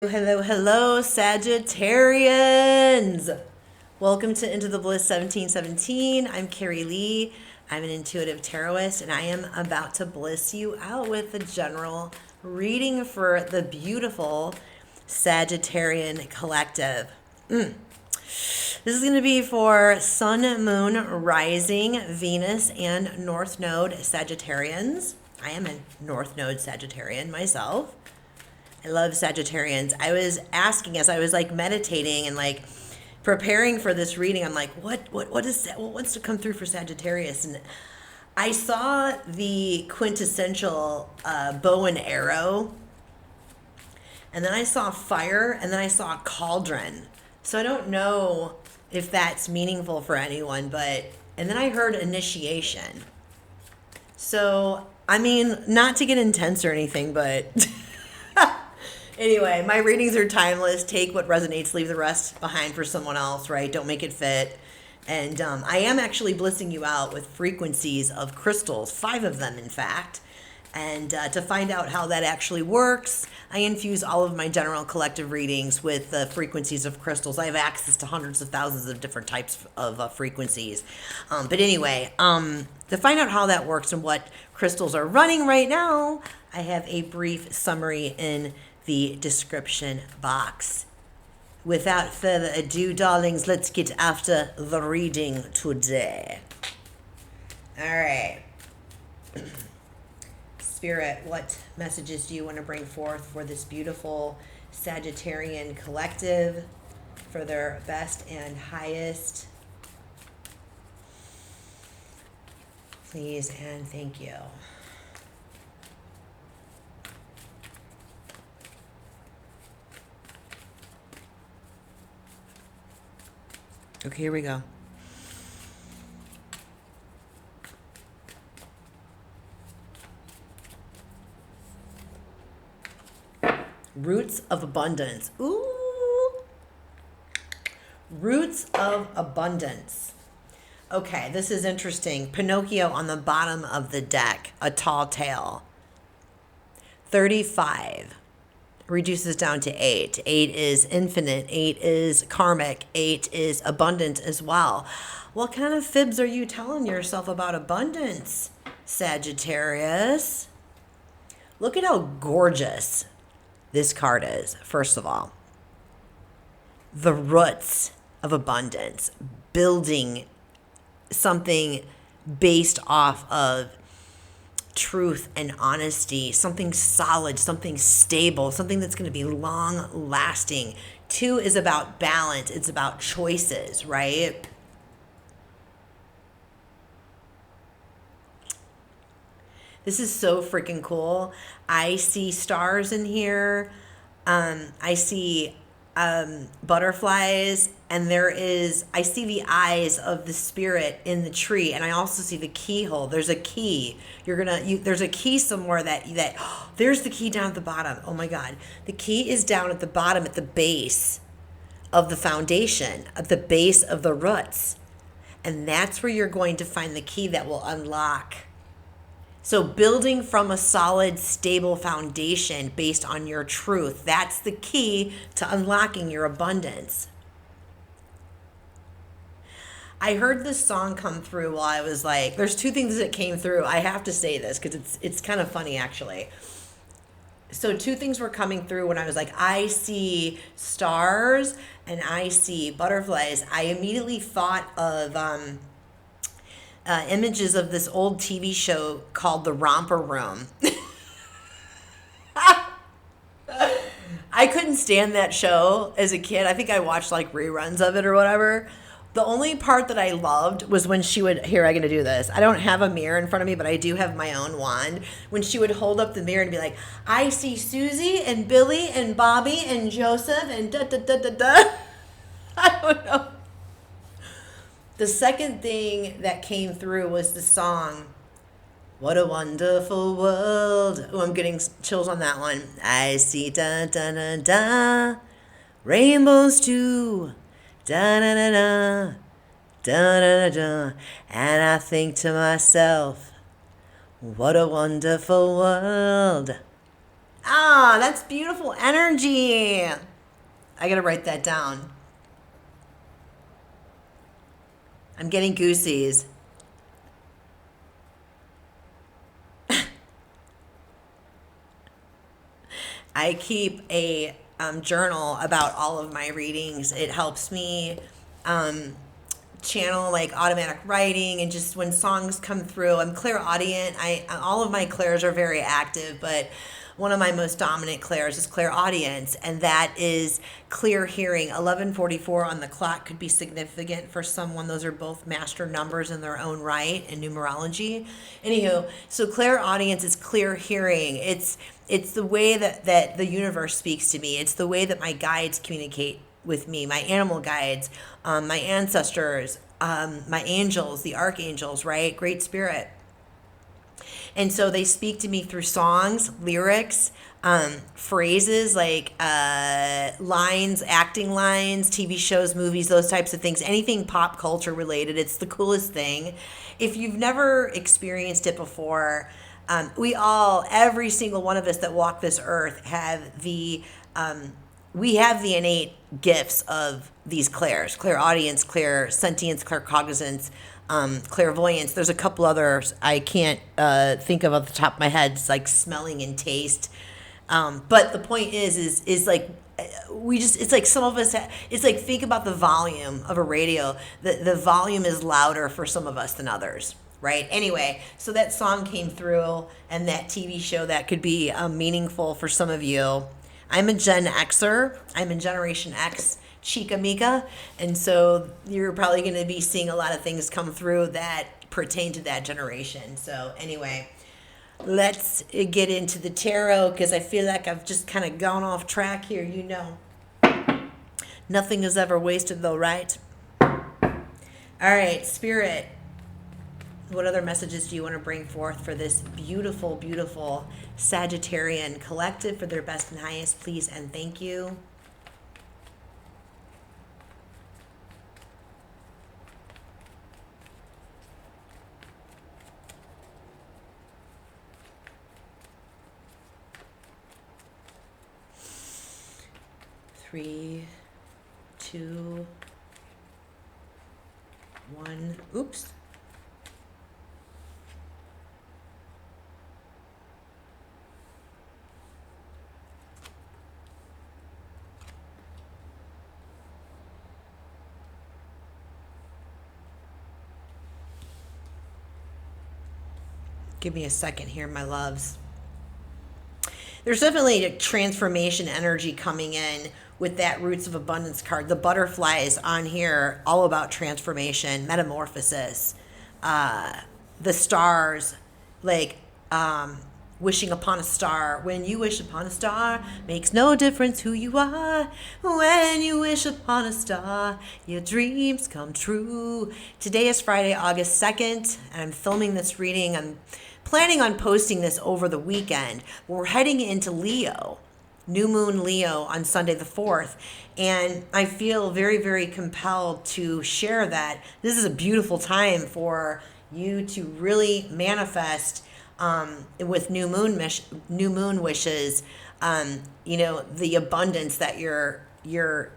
Hello, hello, Sagittarians. Welcome to Into the Bliss 1717. I'm Carrie Lee. I'm an intuitive tarotist, and I am about to bliss you out with a general reading for the beautiful Sagittarian collective. This is going to be for Sun, Moon, Rising, Venus, and North Node Sagittarians. I am a North Node Sagittarian myself. I love Sagittarians. I was asking as I was meditating and preparing for this reading. I'm like, what wants to come through for Sagittarius? And I saw the quintessential bow and arrow, and then I saw fire, and then I saw cauldron. So I don't know if that's meaningful for anyone, and then I heard initiation. So, I mean, not to get intense or anything, but anyway, my readings are timeless. Take what resonates, leave the rest behind for someone else, right? Don't make it fit. And I am actually blissing you out with frequencies of crystals, 5 of them, in fact. And to find out how that actually works, I infuse all of my general collective readings with the frequencies of crystals. I have access to hundreds of thousands of different types of frequencies. But anyway, to find out how that works and what crystals are running right now, I have a brief summary in the description box. Without further ado, darlings, let's get after the reading today. All right. Spirit, what messages do you want to bring forth for this beautiful Sagittarian collective for their best and highest? Please and thank you. Okay, here we go. Roots of abundance. Ooh. Roots of abundance. Okay, this is interesting. Pinocchio on the bottom of the deck, a tall tale. 35 reduces down to 8. 8 is infinite. 8 is karmic. 8 is abundant as well. What kind of fibs are you telling yourself about abundance, Sagittarius? Look at how gorgeous this card is, first of all. The roots of abundance, building something based off of truth and honesty, something solid, something stable, something that's going to be long lasting. 2 is about balance. It's about choices, right? This is so freaking cool. I see stars in here. I see butterflies, and I see the eyes of the spirit in the tree, and I also see the keyhole. There's a key. There's a key somewhere there's the key down at the bottom. Oh my God. The key is down at the bottom at the base of the foundation, at the base of the roots. And that's where you're going to find the key that will unlock. So building from a solid, stable foundation based on your truth, that's the key to unlocking your abundance. I heard this song come through while I was there's 2 things that came through. I have to say this because it's kind of funny, actually. So 2 things were coming through when I was I see stars and I see butterflies. I immediately thought of images of this old TV show called The Romper Room. I couldn't stand that show as a kid. I think I watched reruns of it or whatever. The only part that I loved was when she would, here, I'm going to do this. I don't have a mirror in front of me, but I do have my own wand. When she would hold up the mirror and be like, I see Susie and Billy and Bobby and Joseph and da-da-da-da-da. I don't know. The second thing that came through was the song, What a Wonderful World. Oh, I'm getting chills on that one. I see da-da-da-da, rainbows too, da-da-da-da, da-da-da-da. And I think to myself, what a wonderful world. Ah, that's beautiful energy. I gotta write that down. I'm getting goosies. I keep a journal about all of my readings. It helps me um, channel like automatic writing, and just when songs come through, I'm clairaudient. All of my clairs are very active, but one of my most dominant clairs is clairaudience, and that is clear hearing. 11:44 on the clock could be significant for someone. Those are both master numbers in their own right in numerology. Anywho, so clairaudience is clear hearing. It's the way that the universe speaks to me. It's the way that my guides communicate with me, my animal guides, my ancestors, my angels, the archangels, right? Great spirit. And so they speak to me through songs, lyrics, phrases like lines, acting lines, TV shows, movies, those types of things, anything pop culture related. It's the coolest thing. If you've never experienced it before, every single one of us that walk this earth we have the innate gifts of these clairs, clairaudience, clairsentience, claircognizance, clairvoyance. There's a couple others I can't think of off the top of my head. It's like smelling and taste. But the point is like it's like some of us, it's like, think about the volume of a radio. The volume is louder for some of us than others. Right. Anyway, so that song came through, and that TV show that could be meaningful for some of you. I'm a Gen Xer. I'm in Generation X, Chica Mika. And so you're probably going to be seeing a lot of things come through that pertain to that generation. So anyway, let's get into the tarot, because I feel like I've just kind of gone off track here. You know, nothing is ever wasted though, right? All right, Spirit. What other messages do you want to bring forth for this beautiful, beautiful Sagittarian collective for their best and highest, please and thank you? Three, two, one. Oops. Give me a second here, my loves. There's definitely a transformation energy coming in with that Roots of Abundance card. The butterflies on here, all about transformation, metamorphosis. The stars, like wishing upon a star. When you wish upon a star, makes no difference who you are. When you wish upon a star, your dreams come true. Today is Friday, August 2nd, and I'm filming this reading. I'm planning on posting this over the weekend. We're heading into Leo, new moon Leo on Sunday the 4th. And I feel very, very compelled to share that. This is a beautiful time for you to really manifest with new moon wishes, the abundance that you're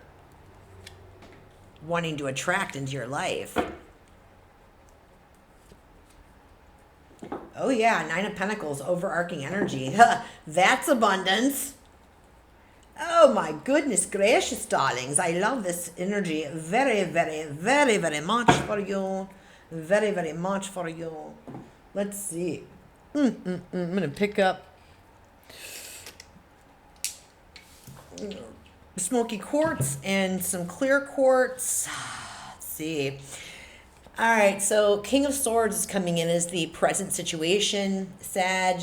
wanting to attract into your life. Oh yeah, Nine of Pentacles, overarching energy. That's abundance. Oh my goodness gracious, darlings. I love this energy very, very, very, very much for you. Very, very much for you. Let's see. I'm going to pick up smoky quartz and some clear quartz. Let's see. All right, so King of Swords is coming in as the present situation, Sag.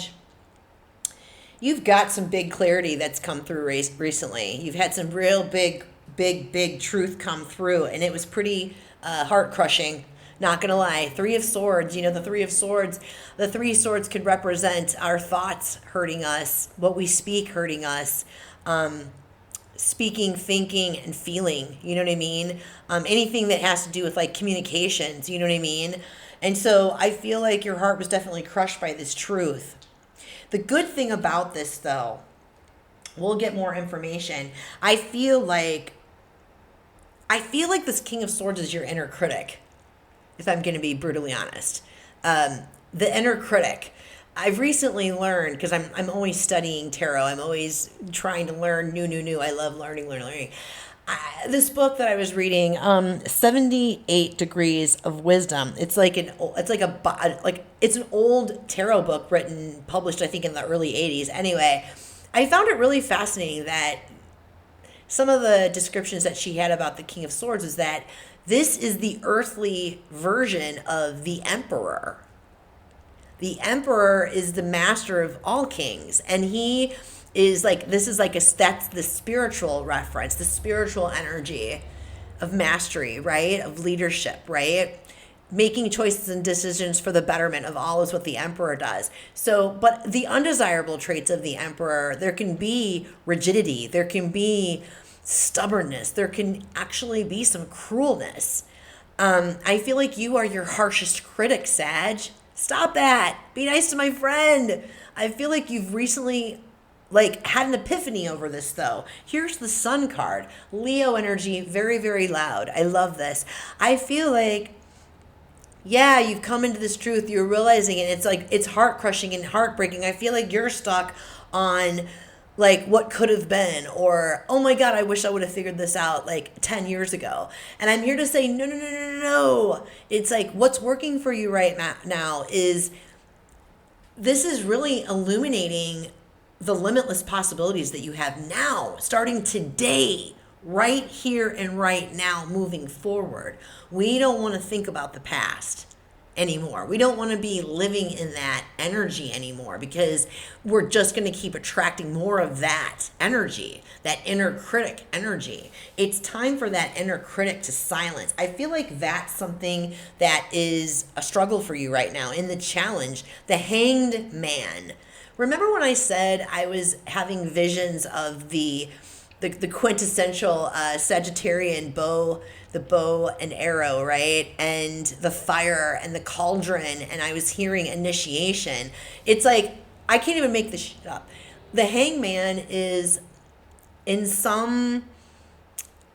You've got some big clarity that's come through recently. You've had some real big truth come through, and it was pretty heart-crushing, not going to lie. Three of Swords, the Three of Swords. The Three of Swords could represent our thoughts hurting us, what we speak hurting us, speaking, thinking, and feeling, you know what I mean? Anything that has to do with like communications, you know what I mean? And so I feel like your heart was definitely crushed by this truth. The good thing about this, though, We'll get more information. I feel like this King of Swords is your inner critic, if I'm going to be brutally honest. The inner critic. I've recently learned, because I'm always studying tarot. I'm always trying to learn new. I love learning. This book that I was reading, 78 Degrees of Wisdom. It's an old tarot book published, I think, in the early 80s. Anyway, I found it really fascinating that some of the descriptions that she had about the King of Swords is that this is the earthly version of the Emperor. The Emperor is the master of all kings, and he is that's the spiritual reference, the spiritual energy of mastery, right? Of leadership, right? Making choices and decisions for the betterment of all is what the Emperor does. So, but the undesirable traits of the Emperor, there can be rigidity, there can be stubbornness, there can actually be some cruelness. I feel like you are your harshest critic, Sag. Stop that. Be nice to my friend. I feel like you've recently had an epiphany over this, though. Here's the Sun card. Leo energy, very, very loud. I love this. I feel like, yeah, you've come into this truth. You're realizing it. It's heart crushing and heartbreaking. I feel like you're stuck on what could have been, or, oh my God, I wish I would have figured this out 10 years ago. And I'm here to say, no. It's what's working for you right now is this is really illuminating the limitless possibilities that you have now, starting today, right here and right now, moving forward. We don't want to think about the past anymore. We don't want to be living in that energy anymore, because we're just going to keep attracting more of that energy, that inner critic energy. It's time for that inner critic to silence. I feel like that's something that is a struggle for you right now in the challenge, the Hanged Man. Remember when I said I was having visions of the quintessential Sagittarian bow, the bow and arrow, right? And the fire and the cauldron, and I was hearing initiation. It's I can't even make this shit up. The Hangman is, in some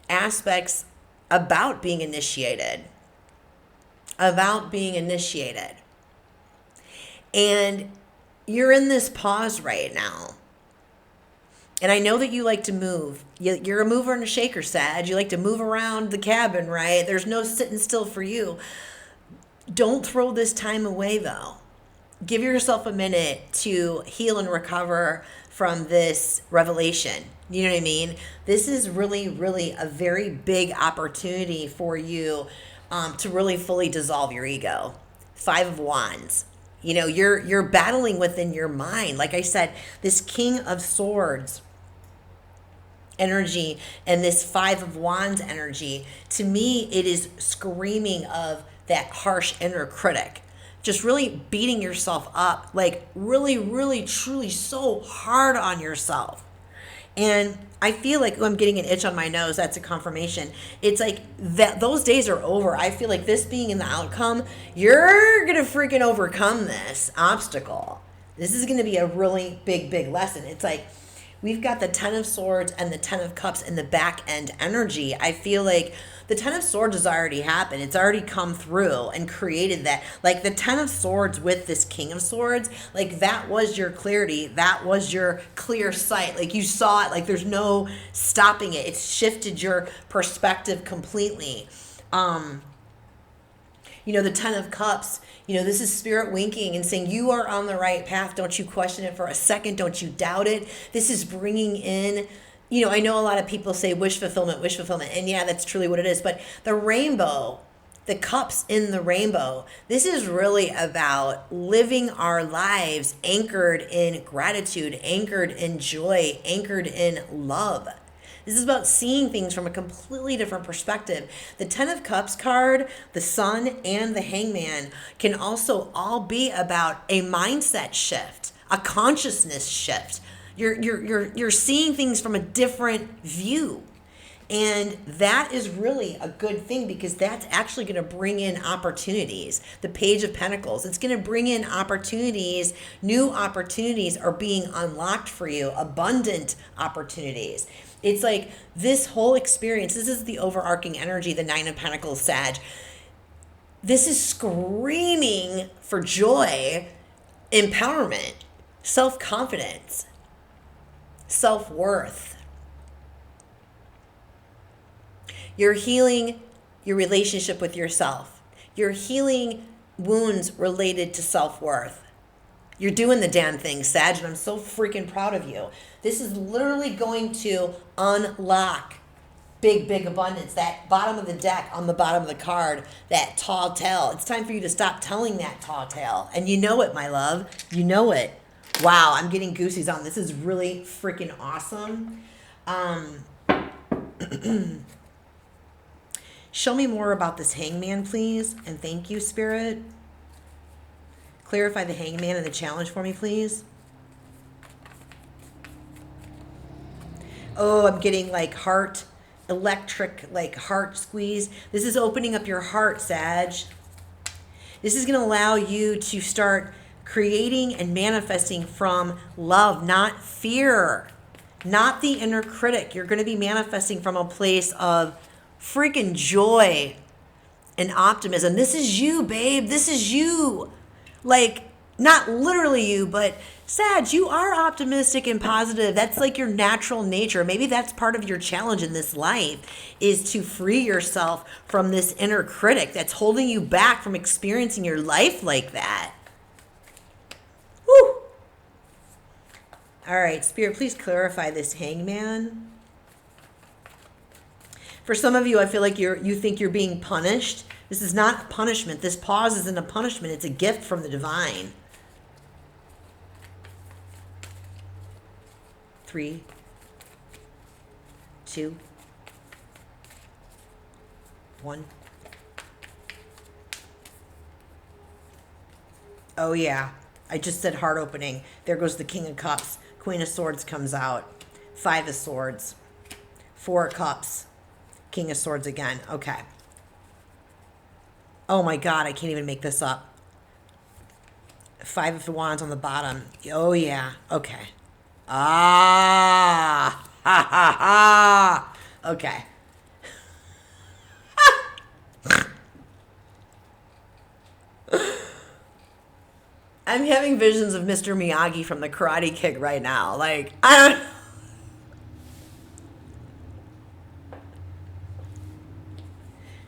aspects, about being initiated. And you're in this pause right now. And I know that you like to move. You're a mover and a shaker, Sag. You like to move around the cabin, right? There's no sitting still for you. Don't throw this time away, though. Give yourself a minute to heal and recover from this revelation. You know what I mean? This is really, really a very big opportunity for you to really fully dissolve your ego. 5 of Wands. You're battling within your mind. Like I said, this King of Swords energy and this 5 of Wands energy, to me, it is screaming of that harsh inner critic. Just really beating yourself up, really, really, truly so hard on yourself. And I feel like I'm getting an itch on my nose. That's a confirmation. It's that those days are over. I feel like this being in the outcome, you're going to freaking overcome this obstacle. This is going to be a really big, big lesson. It's we've got the 10 of Swords and the 10 of Cups in the back end energy. I feel like the 10 of Swords has already happened. It's already come through and created that. The 10 of Swords with this King of Swords, that was your clarity. That was your clear sight. You saw it. There's no stopping it. It's shifted your perspective completely. The 10 of Cups, this is Spirit winking and saying you are on the right path. Don't you question it for a second. Don't you doubt it. This is bringing in, I know a lot of people say wish fulfillment. And yeah, that's truly what it is. But the rainbow, the cups in the rainbow, this is really about living our lives anchored in gratitude, anchored in joy, anchored in love. This is about seeing things from a completely different perspective. The 10 of Cups card, the Sun, and the Hangman can also all be about a mindset shift, a consciousness shift. You're seeing things from a different view. And that is really a good thing because that's actually going to bring in opportunities. The Page of Pentacles, it's going to bring in opportunities. New opportunities are being unlocked for you, abundant opportunities. It's like this whole experience, this is the overarching energy, the Nine of Pentacles, Sag. This is screaming for joy, empowerment, self-confidence, self-worth. You're healing your relationship with yourself. You're healing wounds related to self-worth. You're doing the damn thing, Sag, and I'm so freaking proud of you. This is literally going to unlock big abundance. That bottom of the deck, on the bottom of the card, that tall tale. It's time for you to stop telling that tall tale. And you know it, my love. You know it. Wow, I'm getting goosies on. This is really freaking awesome. Show me more about this hangman, please. And thank you, Spirit. Clarify the hangman and the challenge for me, please. Oh, I'm getting like heart, electric, like heart squeeze. This is opening up your heart, Sag. This is going to allow you to start creating and manifesting from love, not fear, not the inner critic. You're going to be manifesting from a place of freaking joy and optimism. This is you, babe. This is you. Like, not literally you, but Sag, you are optimistic and positive. That's like your natural nature. Maybe that's part of your challenge in this life, is to free yourself from this inner critic that's holding you back from experiencing your life like that. Woo! All right, Spirit, please clarify this hangman. For some of you, I feel like you think you're being punished. This is not a punishment. This pause isn't a punishment. It's a gift from the divine. 3, 2, 1. Oh yeah, I just said heart opening. There goes the King of Cups. Queen of Swords comes out. 5 of Swords. 4 of Cups. King of Swords again. Okay. Oh my God, I can't even make this up. 5 of Wands on the bottom. Oh yeah. Okay. Ah. Ha ha ha. Okay. I'm having visions of Mr. Miyagi from the Karate Kid right now. Like, I don't.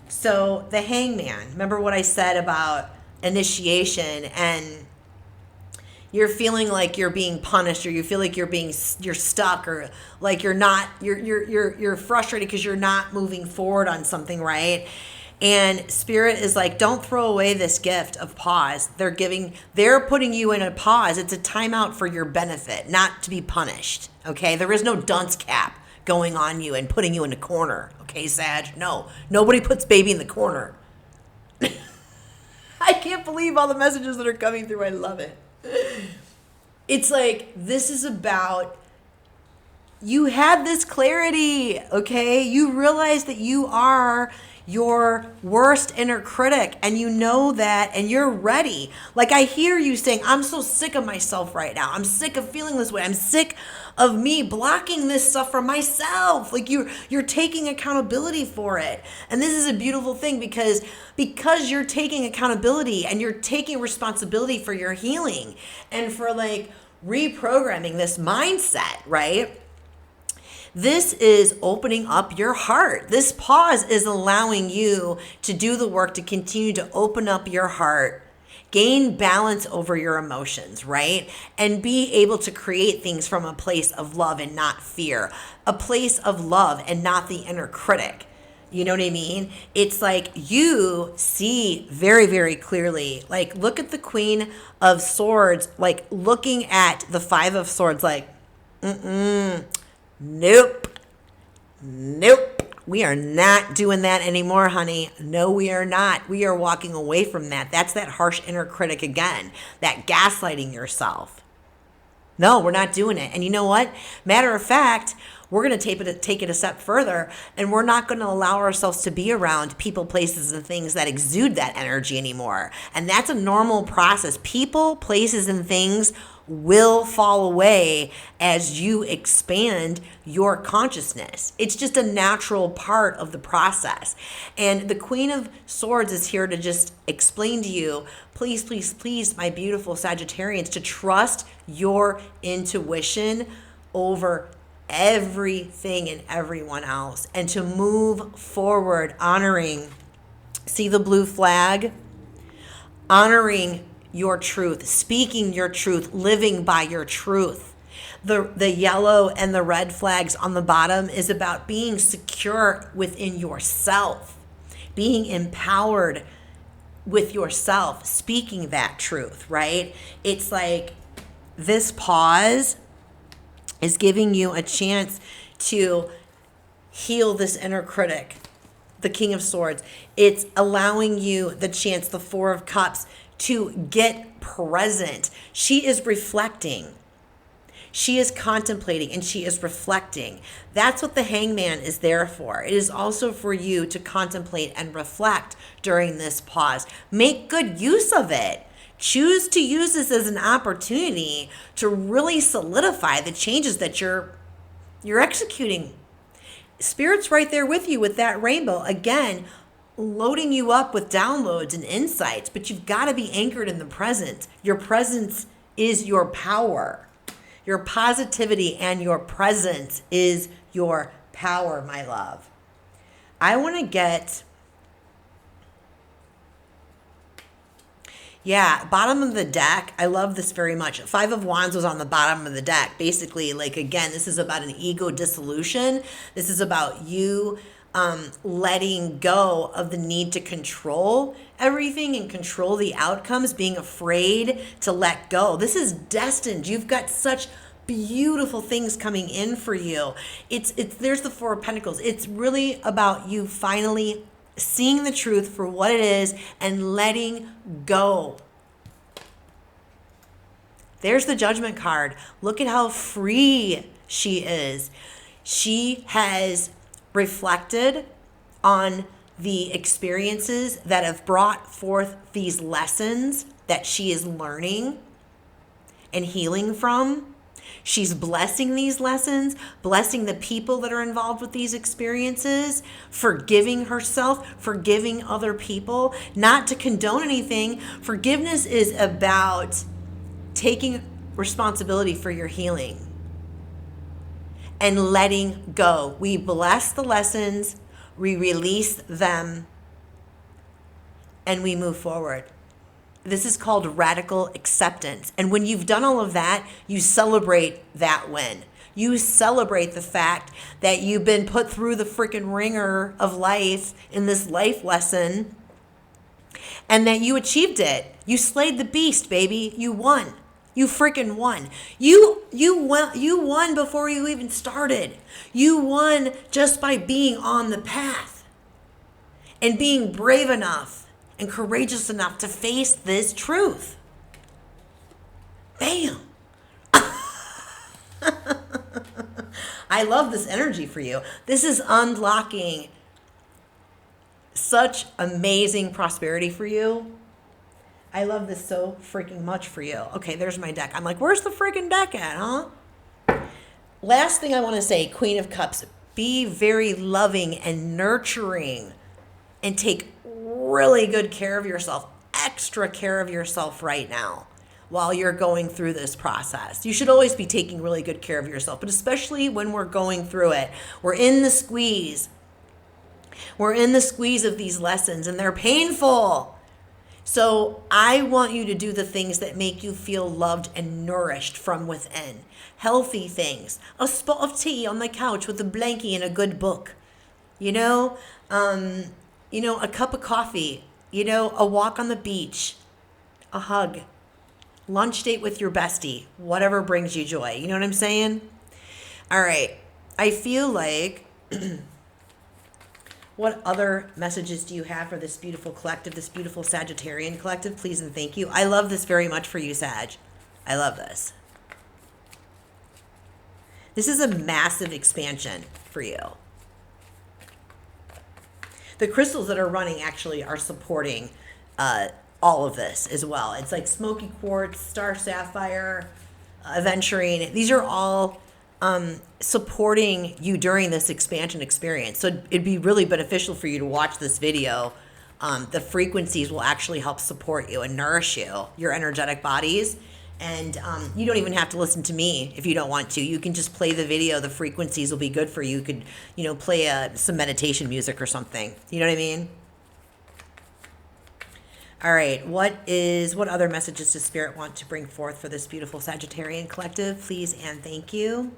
So the hangman, remember what I said about initiation, and you're feeling like you're being punished, or you feel like you're stuck, or like you're frustrated because you're not moving forward on something, right? And Spirit is like, don't throw away this gift of pause. They're putting you in a pause. It's a timeout for your benefit, not to be punished. Okay, there is no dunce cap going on you and putting you in a corner. Okay, Sag? No, nobody puts baby in the corner. I can't believe all the messages that are coming through. I love it. It's like, this is about, you had this clarity, okay? You realize that you are your worst inner critic, and you know that, and you're ready. Like, I hear you saying, I'm so sick of myself right now. I'm sick of feeling this way. I'm sick of me blocking this stuff from myself. Like, you're taking accountability for it. And this is a beautiful thing, because you're taking accountability and you're taking responsibility for your healing and for like reprogramming this mindset, right? This is opening up your heart. This pause is allowing you to do the work to continue to open up your heart, gain balance over your emotions, right? And be able to create things from a place of love and not fear, a place of love and not the inner critic. You know what I mean? It's like you see very, very clearly. Like, look at the Queen of Swords, like looking at the 5 of Swords, like, nope. We are not doing that anymore, honey. No, we are not. We are walking away from that. That's that harsh inner critic again, that gaslighting yourself. No, we're not doing it. And you know what? Matter of fact, we're going to take it a step further, and we're not going to allow ourselves to be around people, places, and things that exude that energy anymore. And that's a normal process. People, places, and things will fall away as you expand your consciousness. It's just a natural part of the process. And the Queen of Swords is here to just explain to you, please, please, please, my beautiful Sagittarians, to trust your intuition over everything and everyone else, and to move forward honoring, see the blue flag? Honoring your truth, speaking your truth, living by your truth. The yellow and the red flags on the bottom is about being secure within yourself, being empowered with yourself, speaking that truth, right? It's like this pause is giving you a chance to heal this inner critic, the King of Swords. It's allowing you the chance, the Four of Cups, to get present. She is reflecting. She is contemplating and she is reflecting. That's what the Hangman is there for. It is also for you to contemplate and reflect during this pause. Make good use of it. Choose to use this as an opportunity to really solidify the changes that you're executing. Spirit's right there with you with that rainbow. Again, loading you up with downloads and insights, but you've got to be anchored in the present. Your presence is your power. Your positivity and your presence is your power, my love. I want to get, bottom of the deck. I love this very much. Five of Wands was on the bottom of the deck. Basically, like, again, this is about an ego dissolution. This is about you letting go of the need to control everything and control the outcomes, being afraid to let go. This is destined. You've got such beautiful things coming in for you. It's there's the Four of Pentacles. It's really about you finally seeing the truth for what it is and letting go. There's the Judgment card. Look at how free she is. She has reflected on the experiences that have brought forth these lessons that she is learning and healing from. She's blessing these lessons, blessing the people that are involved with these experiences, forgiving herself, forgiving other people, not to condone anything. Forgiveness is about taking responsibility for your healing and letting go. We bless the lessons, we release them, and we move forward. This is called radical acceptance. And when you've done all of that, you celebrate that win. You celebrate the fact that you've been put through the freaking ringer of life in this life lesson and that you achieved it. You slayed the beast, baby. You won. You freaking won. You won before you even started. You won just by being on the path and being brave enough and courageous enough to face this truth. Bam. I love this energy for you. This is unlocking such amazing prosperity for you. I love this so freaking much for you. Okay, there's my deck. I'm like, where's the freaking deck at, huh? Last thing I want to say, Queen of Cups, be very loving and nurturing and take really good care of yourself, extra care of yourself right now while you're going through this process. You should always be taking really good care of yourself, but especially when we're going through it. We're in the squeeze. We're in the squeeze of these lessons and they're painful. So I want you to do the things that make you feel loved and nourished from within. Healthy things. A spot of tea on the couch with a blankie and a good book. A cup of coffee. A walk on the beach. A hug. Lunch date with your bestie. Whatever brings you joy. You know what I'm saying? All right. I feel like... What other messages do you have for this beautiful collective, this beautiful Sagittarian collective? Please and thank you. I love this very much for you, Sag. I love this. This is a massive expansion for you. The crystals that are running actually are supporting all of this as well. It's like smoky quartz, star sapphire, aventurine. These are all supporting you during this expansion experience. So it'd be really beneficial for you to watch this video. The frequencies will actually help support you and nourish you, your energetic bodies. And you don't even have to listen to me if you don't want to. You can just play the video. The frequencies will be good for you. You could, play some meditation music or something. You know what I mean? All right. What other messages does Spirit want to bring forth for this beautiful Sagittarian collective? Please and thank you.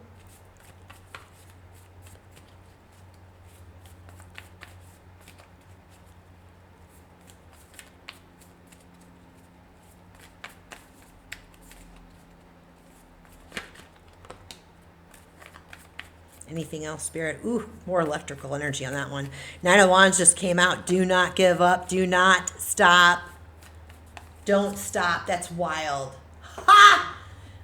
Anything else, Spirit? Ooh, more electrical energy on that one. Nine of Wands just came out. Do not give up. Do not stop. Don't stop. That's wild. Ha!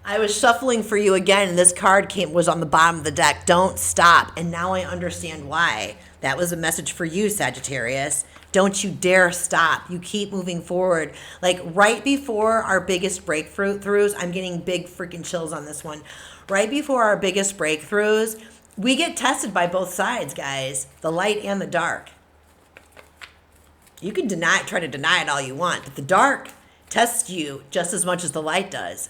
I was shuffling for you again, and this card was on the bottom of the deck. Don't stop. And now I understand why. That was a message for you, Sagittarius. Don't you dare stop. You keep moving forward. Like right before our biggest breakthroughs, I'm getting big freaking chills on this one. Right before our biggest breakthroughs, we get tested by both sides, guys. The light and the dark. You can try to deny it all you want, but the dark tests you just as much as the light does.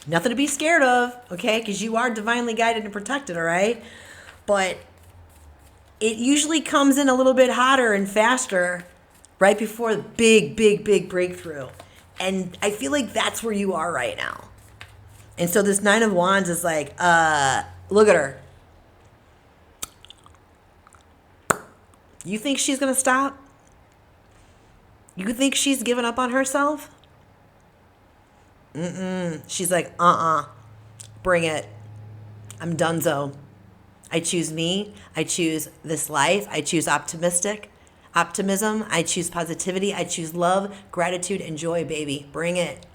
Nothing to be scared of, okay? Because you are divinely guided and protected, all right? But it usually comes in a little bit hotter and faster right before the big, big, big breakthrough. And I feel like that's where you are right now. And so this Nine of Wands is like, look at her. You think she's going to stop? You think she's given up on herself? She's like, bring it. I'm donezo. I choose me. I choose this life. I choose optimism. I choose positivity. I choose love, gratitude, and joy, baby. Bring it.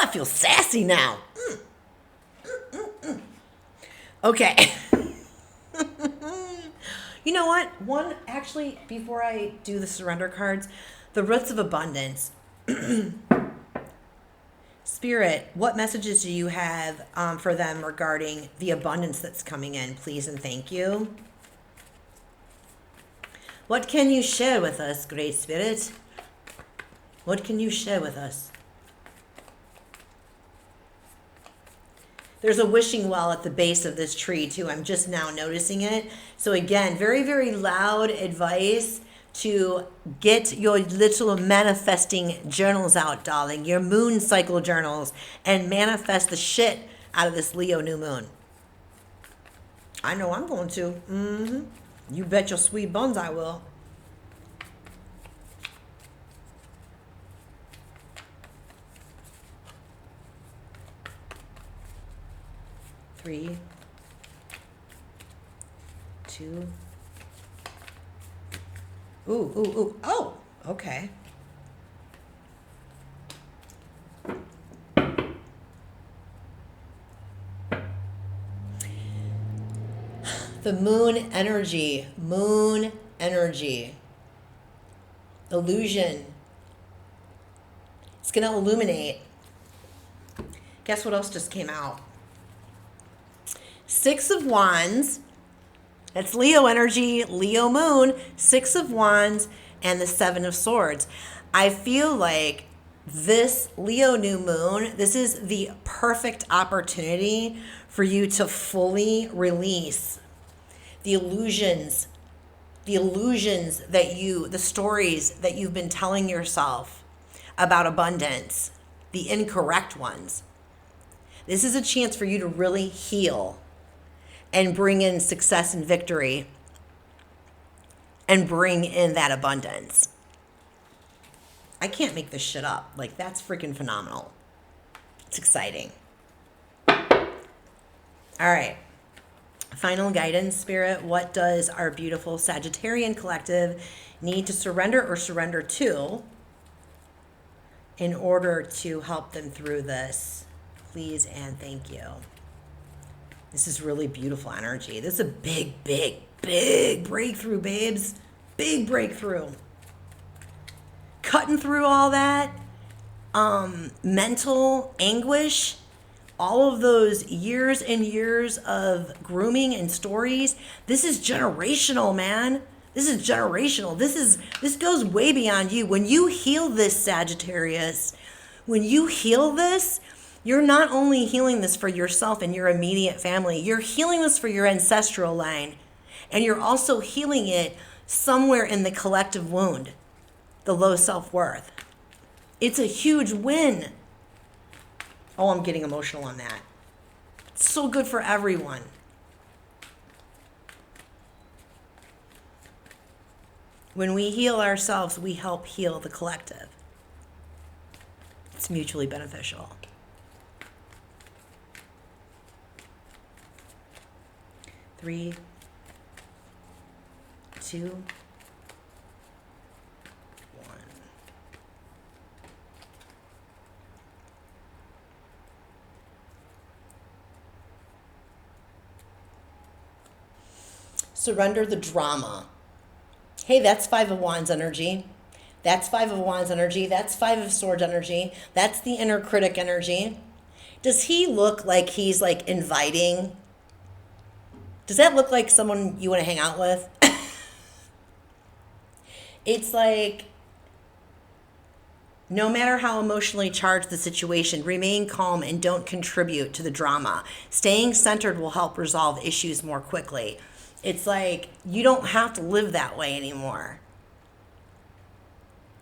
I feel sassy now. Okay. You know what? Actually, before I do the surrender cards, the roots of abundance. Spirit, what messages do you have for them regarding the abundance that's coming in? Please and thank you. What can you share with us, Great Spirit? What can you share with us? There's a wishing well at the base of this tree, too. I'm just now noticing it. So again, very, very loud advice to get your little manifesting journals out, darling. Your moon cycle journals. And manifest the shit out of this Leo new moon. I know I'm going to. You bet your sweet buns I will. Three, 2. Ooh. Oh, okay. The moon energy. Illusion. It's going to illuminate. Guess what else just came out? 6 of Wands. That's Leo energy, Leo moon, 6 of Wands, and the 7 of Swords. I feel like this Leo new moon, this is the perfect opportunity for you to fully release the illusions the stories that you've been telling yourself about abundance, the incorrect ones. This is a chance for you to really heal and bring in success and victory and bring in that abundance. I can't make this shit up. Like, that's freaking phenomenal. It's exciting. All right. Final guidance, Spirit. What does our beautiful Sagittarian collective need to surrender or surrender to in order to help them through this. Please and thank you. This is really beautiful energy. This is a big, big, big breakthrough, babes. Big breakthrough. Cutting through all that mental anguish, all of those years and years of grooming and stories. This is generational, man. This is generational. This goes way beyond you. When you heal this, Sagittarius, when you heal this, you're not only healing this for yourself and your immediate family, you're healing this for your ancestral line. And you're also healing it somewhere in the collective wound, the low self-worth. It's a huge win. Oh, I'm getting emotional on that. It's so good for everyone. When we heal ourselves, we help heal the collective. It's mutually beneficial. Three, two, one. Surrender the drama. Hey, that's Five of Wands energy. That's Five of Wands energy. That's Five of Swords energy. That's the inner critic energy. Does he look like he's like inviting? Does that look like someone you want to hang out with? It's like, no matter how emotionally charged the situation, remain calm and don't contribute to the drama. Staying centered will help resolve issues more quickly. It's like, you don't have to live that way anymore.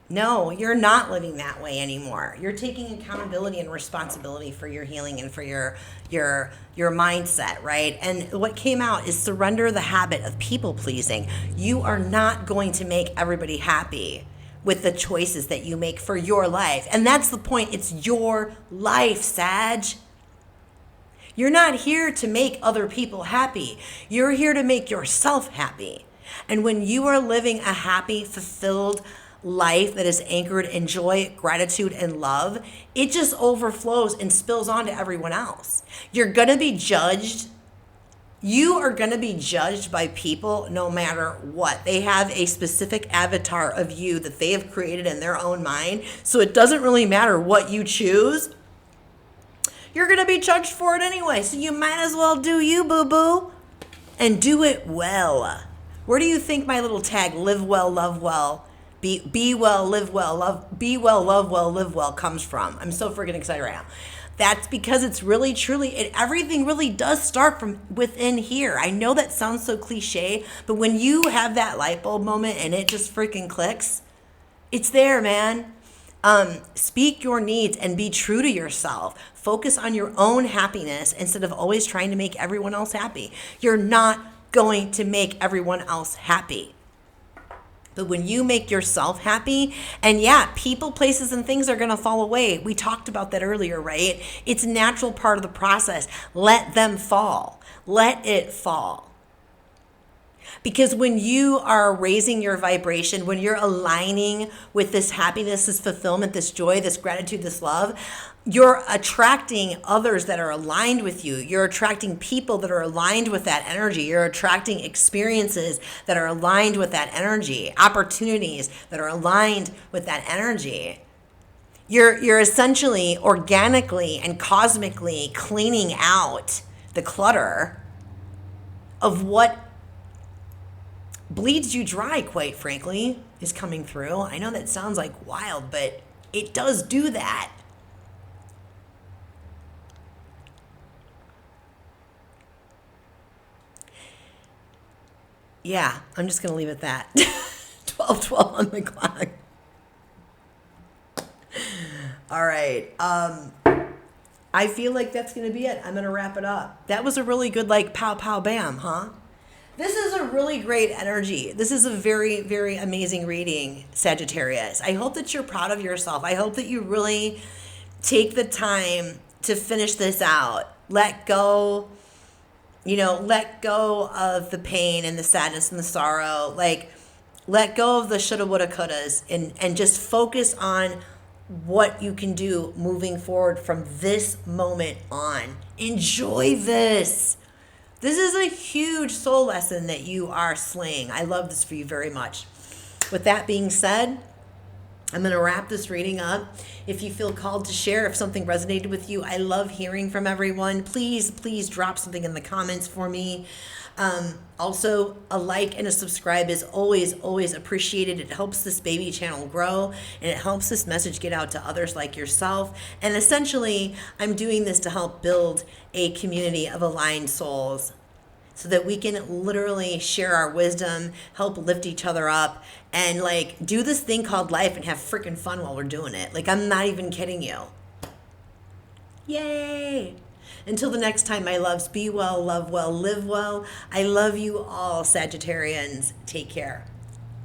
No, you're not living that way anymore. You're taking accountability and responsibility for your healing and for your mindset, right? And what came out is surrender the habit of people pleasing. You are not going to make everybody happy with the choices that you make for your life. And that's the point. It's your life, Sag. You're not here to make other people happy. You're here to make yourself happy. And when you are living a happy, fulfilled life that is anchored in joy, gratitude, and love, it just overflows and spills onto everyone else. You're going to be judged. You are going to be judged by people no matter what. They have a specific avatar of you that they have created in their own mind. So it doesn't really matter what you choose. You're going to be judged for it anyway. So you might as well do you, boo-boo, and do it well. Where do you think my little tag, live well, love well, be well, live well, be well, love well, live well comes from? I'm so freaking excited right now. That's because it's really, truly, everything really does start from within here. I know that sounds so cliche, but when you have that light bulb moment and it just freaking clicks, it's there, man. Speak your needs and be true to yourself. Focus on your own happiness instead of always trying to make everyone else happy. You're not going to make everyone else happy. But when you make yourself happy, and yeah, people, places, and things are going to fall away. We talked about that earlier, right? It's a natural part of the process. Let them fall. Let it fall. Because when you are raising your vibration, when you're aligning with this happiness, this fulfillment, this joy, this gratitude, this love, you're attracting others that are aligned with you. You're attracting people that are aligned with that energy. You're attracting experiences that are aligned with that energy, opportunities that are aligned with that energy. You're essentially organically and cosmically cleaning out the clutter of what bleeds you dry, quite frankly, is coming through. I know that sounds like wild, but it does do that. Yeah, I'm just going to leave it at that. 12:12 on the clock. All right. I feel like that's going to be it. I'm going to wrap it up. That was a really good, like, pow, pow, bam, huh? This is a really great energy. This is a very, very amazing reading, Sagittarius. I hope that you're proud of yourself. I hope that you really take the time to finish this out. Let go, let go of the pain and the sadness and the sorrow. Like, let go of the shoulda, woulda, couldas and just focus on what you can do moving forward from this moment on. Enjoy this. This is a huge soul lesson that you are slaying. I love this for you very much. With that being said, I'm going to wrap this reading up. If you feel called to share, if something resonated with you, I love hearing from everyone. Please drop something in the comments for me. Also, a like and a subscribe is always appreciated. It helps this baby channel grow, and it helps this message get out to others like yourself. And essentially, I'm doing this to help build a community of aligned souls so that we can literally share our wisdom, help lift each other up, and like do this thing called life and have freaking fun while we're doing it. Like, I'm not even kidding you. Yay! Until the next time, my loves, be well, love well, live well. I love you all, Sagittarians. Take care.